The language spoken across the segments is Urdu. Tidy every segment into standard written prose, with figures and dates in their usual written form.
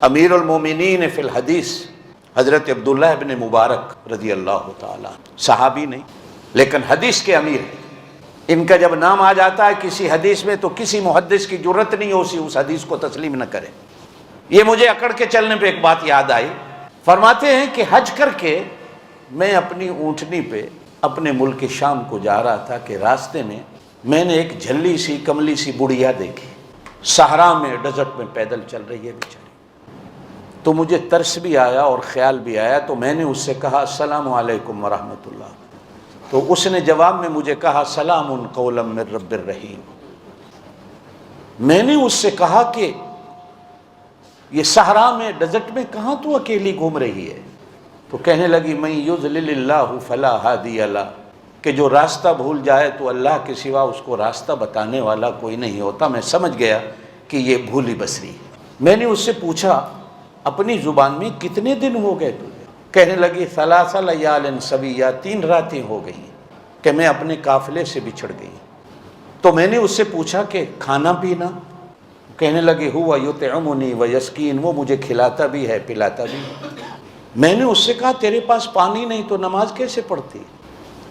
امیر المومنین فی الحدیث حضرت عبداللہ ابن مبارک رضی اللہ تعالیٰ، صحابی نہیں لیکن حدیث کے امیر ہیں۔ ان کا جب نام آ جاتا ہے کسی حدیث میں تو کسی محدث کی جرت نہیں ہوتی اس حدیث کو تسلیم نہ کرے۔ یہ مجھے اکڑ کے چلنے پہ ایک بات یاد آئی، فرماتے ہیں کہ حج کر کے میں اپنی اونٹنی پہ اپنے ملک شام کو جا رہا تھا کہ راستے میں نے ایک جھلی سی کملی سی بڑھیا دیکھی، صحرا میں ڈیزرٹ میں پیدل چل رہی ہے بیچاری۔ تو مجھے ترس بھی آیا اور خیال بھی آیا، تو میں نے اس سے کہا السلام علیکم ورحمۃ اللہ، تو اس نے جواب میں مجھے کہا سلام قولا من رب الرحیم۔ میں نے اس سے کہا کہ یہ صحرا میں ڈیزرٹ میں کہاں تو اکیلی گھوم رہی ہے؟ تو کہنے لگی من یضلل اللہ فلا ہادی لہ، کہ جو راستہ بھول جائے تو اللہ کے سوا اس کو راستہ بتانے والا کوئی نہیں ہوتا۔ میں سمجھ گیا کہ یہ بھولی بسری ہے۔ میں نے اس سے پوچھا اپنی زبان میں کتنے دن ہو گئے تجھے؟ کہنے لگی ثلاث لیال سویہ، 3 راتیں ہو گئی کہ میں اپنے قافلے سے بچھڑ گئی۔ تو میں نے اس سے پوچھا کہ کھانا پینا؟ کہنے لگی ہوا یطعمنی ویسقین، وہ مجھے کھلاتا بھی ہے پلاتا بھی ہے۔ میں نے اس سے کہا تیرے پاس پانی نہیں تو نماز کیسے پڑھتی؟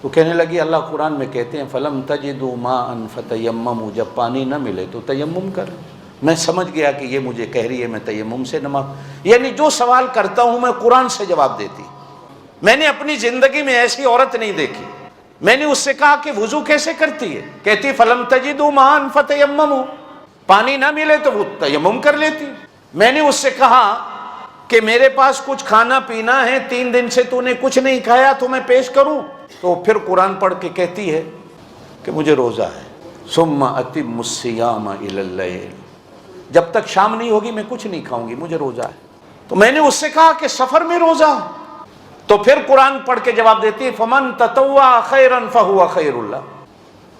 تو کہنے لگی اللہ قرآن میں کہتے ہیں فلم تجدوا ماء فتیمموا، جب پانی نہ ملے تو تیمم کر۔ میں سمجھ گیا کہ یہ مجھے کہہ رہی ہے میں تیمم سے نماز، یعنی جو سوال کرتا ہوں میں قرآن سے جواب دیتی۔ میں نے اپنی زندگی میں ایسی عورت نہیں دیکھی۔ میں نے اس سے کہا کہ وضو کیسے کرتی ہے؟ کہتی فلم تجدوا ماء فتیمموا، پانی نہ ملے تو وہ تیمم کر لیتی۔ میں نے اس سے کہا کہ میرے پاس کچھ کھانا پینا ہے، 3 دن سے تو نے کچھ نہیں کھایا تو میں پیش کروں؟ تو پھر قرآن پڑھ کے کہتی ہے کہ مجھے روزہ ہے، ثم اتم الصیام الی اللیل، جب تک شام نہیں ہوگی میں کچھ نہیں کھاؤں گی، مجھے روزہ ہے۔ تو میں نے اس سے کہا کہ سفر میں روزہ؟ تو پھر قرآن پڑھ کے جواب دیتی ہے فمن تطوع خیرا فہو خیر اللہ،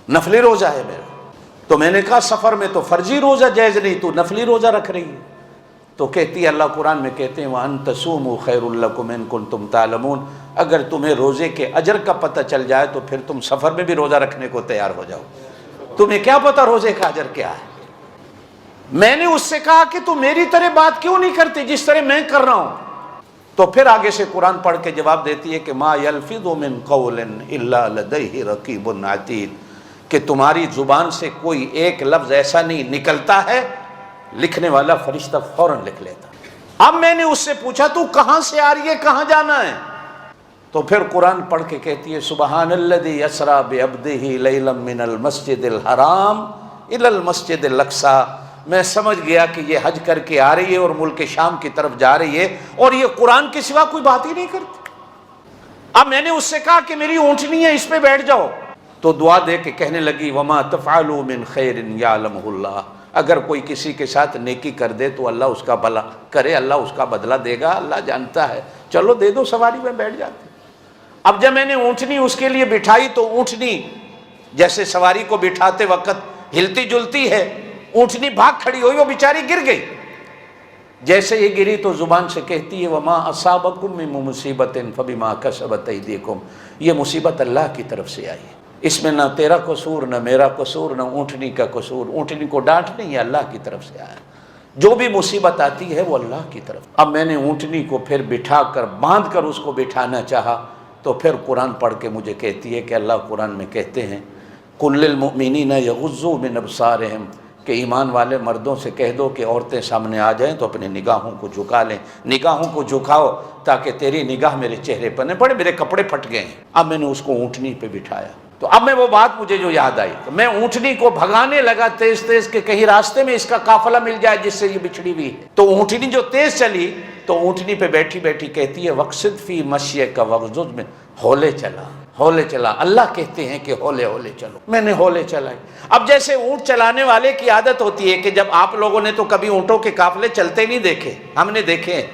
نفلی روزہ ہے میرا۔ تو میں نے کہا سفر میں تو فرضی روزہ جائز نہیں، تو نفلی روزہ رکھ رہی ہے؟ تو کہتی ہے اللہ قرآن میں کہتے ہیں وَأَن تَصُومُوا خَيْرٌ لَكُمْ إِن كُنتُمْ تَعْلَمُونَ، اگر تمہیں روزے کے اجر کا پتہ چل جائے تو پھر تم سفر میں بھی روزہ رکھنے کو تیار ہو جاؤ۔ تمہیں کیا پتہ روزے کا اجر کیا ہے؟ میں نے اس سے کہا کہ تم میری طرح بات کیوں نہیں کرتی جس طرح میں کر رہا ہوں؟ تو پھر آگے سے قرآن پڑھ کے جواب دیتی ہے کہ ما یلفظ من قول الا لدیہ رقیب عتید، کہ تمہاری زبان سے کوئی ایک لفظ ایسا نہیں نکلتا ہے لکھنے والا فرشتہ فوراً لکھ لیتا۔ اب میں نے اس سے پوچھا تو کہاں سے آ رہی ہے، کہاں جانا ہے؟ تو پھر قرآن پڑھ کے کہتی ہے سبحان الذی اسریٰ بعبدہ لیلا من المسجد الحرام الی المسجد الاقصی۔ میں سمجھ گیا کہ یہ حج کر کے آ رہی ہے اور ملک شام کی طرف جا رہی ہے اور یہ قرآن کے سوا کوئی بات ہی نہیں کرتی۔ اب میں نے اس سے کہا کہ میری اونٹنی ہے اس پہ بیٹھ جاؤ، تو دعا دے کے کہنے لگی وما تفعلوا من خیر یعلمہ اللہ، اگر کوئی کسی کے ساتھ نیکی کر دے تو اللہ اس کا بھلا کرے، اللہ اس کا بدلہ دے گا، اللہ جانتا ہے، چلو دے دو سواری میں بیٹھ جاتے۔ اب جب میں نے اونٹنی اس کے لیے بٹھائی تو اونٹنی جیسے سواری کو بٹھاتے وقت ہلتی جلتی ہے، اونٹنی بھاگ کھڑی ہوئی، وہ بیچاری گر گئی۔ جیسے یہ گری تو زبان سے کہتی ہے وما اصابکم من مصیبت فبما کسبت ایدیکم، یہ مصیبت اللہ کی طرف سے آئی ہے، اس میں نہ تیرا قصور نہ میرا قصور نہ اونٹنی کا قصور، اونٹنی کو ڈانٹ نہیں ہے، اللہ کی طرف سے آیا، جو بھی مصیبت آتی ہے وہ اللہ کی طرف۔ اب میں نے اونٹنی کو پھر بٹھا کر باندھ کر اس کو بٹھانا چاہا تو پھر قرآن پڑھ کے مجھے کہتی ہے کہ اللہ قرآن میں کہتے ہیں قل للمؤمنین یغضوا من ابصارہم، کہ ایمان والے مردوں سے کہہ دو کہ عورتیں سامنے آ جائیں تو اپنی نگاہوں کو جھکا لیں، نگاہوں کو جھکاؤ تاکہ تیری نگاہ میرے چہرے پر نہ پڑے، میرے کپڑے پھٹ گئے ہیں۔ اب میں نے اس کو اونٹنی پہ بٹھایا تو اب میں وہ بات مجھے جو یاد آئی تو میں اونٹنی کو بھگانے لگا تیز تیز کہ کہیں راستے میں اس کا قافلہ مل جائے جس سے یہ بچھڑی ہوئی ہے۔ تو اونٹنی جو تیز چلی تو اونٹنی پہ بیٹھی بیٹھی کہتی ہے وقصد فی مشیک وغضض من، ہولے چلا ہولے چلا، اللہ کہتے ہیں کہ ہولے ہولے چلو، میں نے ہولے چلائی۔ اب جیسے اونٹ چلانے والے کی عادت ہوتی ہے کہ جب آپ لوگوں نے تو کبھی اونٹوں کے قافلے چلتے نہیں دیکھے، ہم نے دیکھے ہیں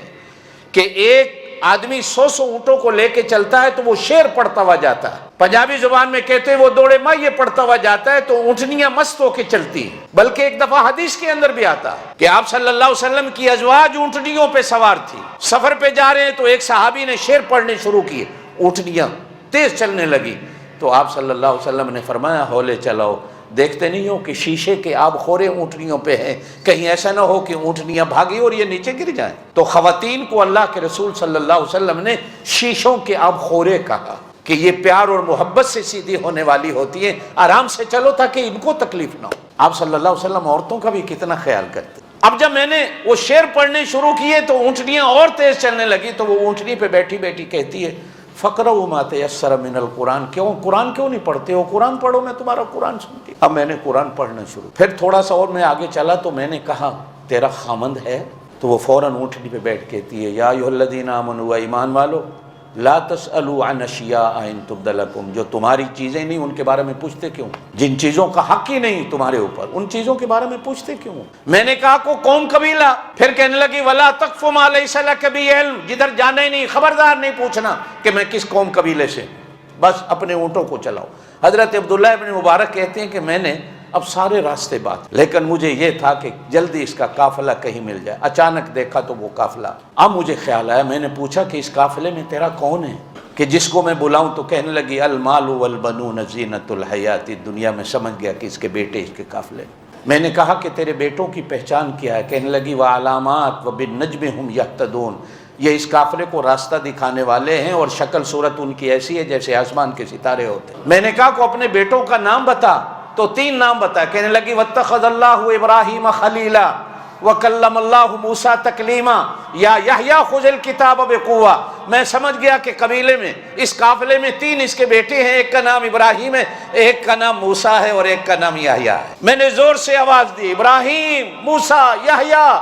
کہ ایک آدمی 100 اونٹوں کو لے کے چلتا ہے تو وہ شعر پڑھتا ہوا جاتا ہے، پنجابی زبان میں کہتے ہیں وہ دوڑے ماں یہ پڑھتا ہوا جاتا ہے، تو اونٹنیاں مست ہو کے چلتی ہیں۔ بلکہ ایک دفعہ حدیث کے اندر بھی آتا ہے کہ آپ صلی اللہ علیہ وسلم کی ازواج اونٹنیوں پہ سوار تھی، سفر پہ جا رہے ہیں تو ایک صحابی نے شعر پڑھنے شروع کیے، اونٹنیاں تیز چلنے لگی تو آپ صلی اللہ علیہ وسلم نے فرمایا ہولے چلاؤ، دیکھتے نہیں ہو کہ شیشے کے آب خورے اونٹنیوں پہ ہیں، کہیں ایسا نہ ہو کہ اونٹنیاں بھاگی اور یہ نیچے گر جائیں۔ تو خواتین کو اللہ کے رسول صلی اللہ علیہ وسلم نے شیشوں کے آب خورے کہا کہ یہ پیار اور محبت سے سیدھی ہونے والی ہوتی ہیں، آرام سے چلو تاکہ ان کو تکلیف نہ ہو۔ آپ صلی اللہ علیہ وسلم عورتوں کا بھی کتنا خیال کرتے۔ اب جب میں نے وہ شعر پڑھنے شروع کیے تو اونٹنیاں اور تیز چلنے لگی، تو وہ اونٹنی پہ بیٹھی بیٹھی کہتی ہے فَقْرَؤْا مَا تَيَسَّرَ مِنَ الْقُرْآنِ، قرآن کیوں نہیں پڑھتے ہو؟ قرآن پڑھو، میں تمہارا قرآن سنتی۔ اب میں نے قرآن پڑھنا شروع، پھر تھوڑا سا اور میں آگے چلا تو میں نے کہا تیرا خامند ہے؟ تو وہ فوراً اونٹنی پہ بیٹھ کہتی ہے یا ایھا الذین آمنوا، ایمان والو، لا تسألوا عن اشیاء ان تبد لکم، جو تمہاری چیزیں نہیں ان کے بارے میں پوچھتے کیوں؟ جن چیزوں کا حق ہی نہیں تمہارے اوپر، ان چیزوں کے بارے میں پوچھتے کیوں؟ میں نے کہا کو قوم قبیلہ، پھر کہنے لگی ولا تقف ما لیس لک بہ علم، جدھر جانا ہی نہیں خبردار نہیں پوچھنا کہ میں کس قوم قبیلے سے، بس اپنے اونٹوں کو چلاؤ۔ حضرت عبداللہ ابن مبارک کہتے ہیں کہ میں نے اب سارے راستے بات، لیکن مجھے یہ تھا کہ جلدی اس کا قافلہ کہیں مل جائے۔ اچانک دیکھا تو وہ قافلہ، اب مجھے خیال آیا، میں نے پوچھا کہ اس قافلے میں تیرا کون ہے کہ جس کو میں بلاؤں؟ تو کہنے لگی المال والبنون زینت الحیات الدنیا، میں سمجھ گیا کہ اس کے بیٹے اس کے قافلے۔ میں نے کہا کہ تیرے بیٹوں کی پہچان کیا ہے؟ کہنے لگی وعلامات وبالنجم هم یہتدون، یہ اس قافلے کو راستہ دکھانے والے ہیں اور شکل صورت ان کی ایسی ہے جیسے آسمان کے ستارے ہوتے ہیں۔ میں نے کہا کو اپنے بیٹوں کا نام بتا، تو 3 نام بتا۔ کہنے لگی واتخذ اللہ ابراہیم خلیلا وکلم اللہ موسیٰ تکلیما یا یحییٰ خذ الکتاب بقوہ۔ میں سمجھ گیا کہ قبیلے میں اس قافلے میں 3 اس کے بیٹے ہیں، ایک کا نام ابراہیم ہے، ایک کا نام موسیٰ ہے اور ایک کا نام یحییٰ ہے۔ میں نے زور سے آواز دی ابراہیم، موسیٰ، یحییٰ۔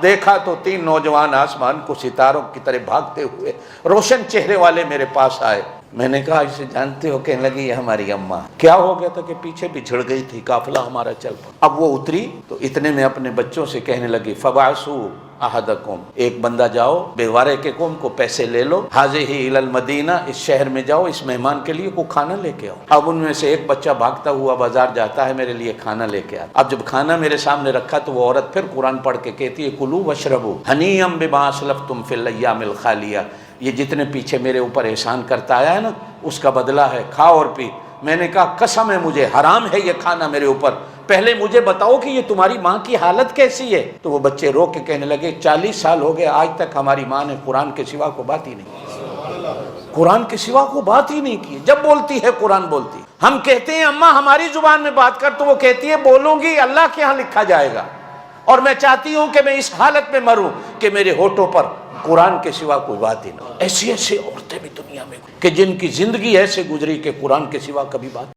دیکھا تو 3 نوجوان آسمان کو ستاروں کی طرح بھاگتے ہوئے روشن چہرے والے میرے پاس آئے۔ میں نے کہا اسے جانتے ہو؟ کہنے لگی یہ ہماری اماں۔ کیا ہو گیا تھا کہ پیچھے بچھڑ گئی تھی، قافلہ ہمارا چل پڑا۔ اب وہ اتری تو اتنے میں اپنے بچوں سے کہنے لگی فبعثوا احدکم، ایک بندہ جاؤ بیوارے کے قوم کو پیسے لے لو، ھذہ الی المدینہ، اس شہر میں جاؤ، اس مہمان کے لیے کو کھانا لے کے آؤ۔ اب ان میں سے ایک بچہ بھاگتا ہوا بازار جاتا ہے میرے لیے کھانا لے کے آتا۔ اب جب کھانا میرے سامنے رکھا تو وہ عورت پھر قرآن پڑھ کے کہتی ہے کلوا واشربوا ھنیئا بما اسلفتم فی الایام الخالیہ، یہ جتنے پیچھے میرے اوپر احسان کرتا آیا ہے نا اس کا بدلہ ہے، کھا اور پی۔ میں نے کہا قسم ہے مجھے حرام ہے یہ کھانا میرے اوپر، پہلے مجھے بتاؤ کہ یہ تمہاری ماں کی حالت کیسی ہے؟ تو وہ بچے رو کے کہنے لگے 40 سال ہو گئے آج تک ہماری ماں نے قرآن کے سوا کو بات ہی نہیں کی، قرآن کے سوا کو بات ہی نہیں کی، جب بولتی ہے قرآن بولتی۔ ہم کہتے ہیں اماں ہماری زبان میں بات کر، تو وہ کہتی ہے بولوں گی اللہ کے ہاں لکھا جائے گا، اور میں چاہتی ہوں کہ میں اس حالت میں مروں کہ میرے ہونٹوں پر قرآن کے سوا کوئی بات ہی نہ ہو۔ ایسی ایسی عورتیں بھی دنیا میں کہ جن کی زندگی ایسے گزری کہ قرآن کے سوا کبھی بات